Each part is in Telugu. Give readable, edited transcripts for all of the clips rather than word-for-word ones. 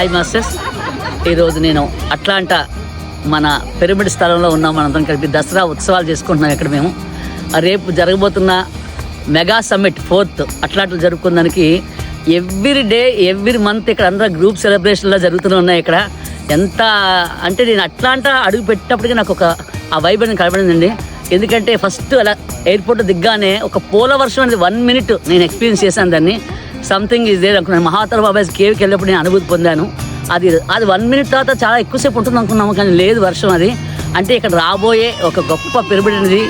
హాయ్ మాస్టర్స్, ఈరోజు నేను అట్లాంటా మన పిరమిడ్ స్థలంలో ఉన్నాం. మనందరం కలిపి దసరా ఉత్సవాలు చేసుకుంటున్నాం. ఇక్కడ మేము రేపు జరగబోతున్న మెగా సమ్మిట్ 4th అట్లాంటివి జరుపుకోవడానికి ఎవ్రీ డే ఎవ్రీ మంత్ ఇక్కడ అందరూ గ్రూప్ సెలబ్రేషన్లో జరుగుతూనే ఉన్నాయి. ఇక్కడ ఎంత అంటే నేను అట్లాంటా అడుగు పెట్టినప్పటికీ నాకు ఆ వైబ్ అనేది కనబడిందండి. ఎందుకంటే ఫస్ట్ అలా ఎయిర్పోర్ట్ దిగ్గానే ఒక పూల వర్షం అనేది 1 minute నేను ఎక్స్పీరియన్స్ చేశాను. దాన్ని సంథింగ్ ఈజ్ దేర్ అనుకున్నాను. మహాతర బాబాయ్ కేవ్కి వెళ్ళినప్పుడు నేను అనుభూతి పొందాను. అది 1 minute తర్వాత చాలా ఎక్కువసేపు ఉంటుంది అనుకున్నాము, కానీ లేదు వర్షం. అది అంటే ఇక్కడ రాబోయే ఒక గొప్ప పిరమిడ్ అనేది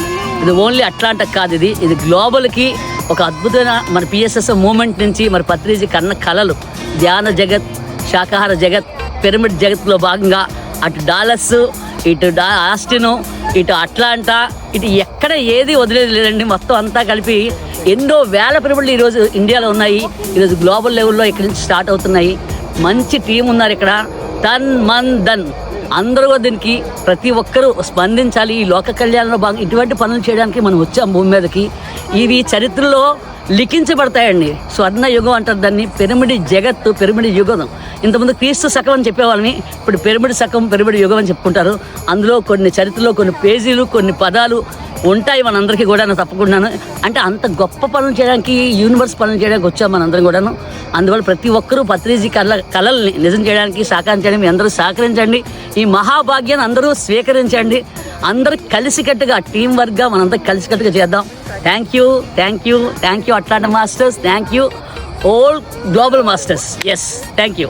ఇది ఓన్లీ అట్లాంటా కాదు, ఇది గ్లోబల్కి ఒక అద్భుతమైన మన పిఎస్ఎస్ మూమెంట్ నుంచి మరి పత్రిజీ కన్న కళలు, ధ్యాన జగత్, శాకాహార జగత్, పిరమిడ్ జగత్లో భాగంగా అటు డాలస్, ఇటు ఆస్టిన్, ఇటు అట్లాంటా, ఇటు ఎక్కడ ఏది వదిలేదు లేదండి. మొత్తం అంతా కలిపి ఎన్నో వేల పిరమిడ్లు ఈరోజు ఇండియాలో ఉన్నాయి. ఈరోజు గ్లోబల్ లెవెల్లో ఇక్కడి నుంచి స్టార్ట్ అవుతున్నాయి. మంచి టీం ఉన్నారు ఇక్కడ. ధన్ అందరూ దీనికి ప్రతి ఒక్కరూ స్పందించాలి. ఈ లోక కళ్యాణంలో భాగంగా ఇటువంటి పనులు చేయడానికి మనం వచ్చాం భూమి మీదకి. ఇవి చరిత్రలో లిఖించబడతాయండి. స్వర్ణ యుగం అంటారు దాన్ని. పిరమిడ్ జగత్తు, పిరమిడ్ యుగం. ఇంతకుముందు క్రీస్తు శకం అని చెప్పేవాళ్ళని, ఇప్పుడు పిరమిడ్ శకం, పిరమిడ్ యుగం అని చెప్పుకుంటారు. అందులో కొన్ని చరిత్రలో కొన్ని పేజీలు, కొన్ని పదాలు ఉంటాయి మనందరికీ కూడా. తప్పకుండాను అంటే అంత గొప్ప పనులు చేయడానికి, యూనివర్స్ పనులు చేయడానికి వచ్చాం మనందరం కూడాను. అందువల్ల ప్రతి ఒక్కరూ పత్రిజీ కళల్ని నిజం చేయడానికి సాకారం చేయడానికి అందరూ సహకరించండి. ఈ మహాభాగ్యాన్ని అందరూ స్వీకరించండి. అందరూ కలిసికట్టుగా టీం వర్క్గా మనందరూ కలిసికట్టుగా చేద్దాం. Thank you Atlanta Masters. Thank you all global Masters. Yes, thank you.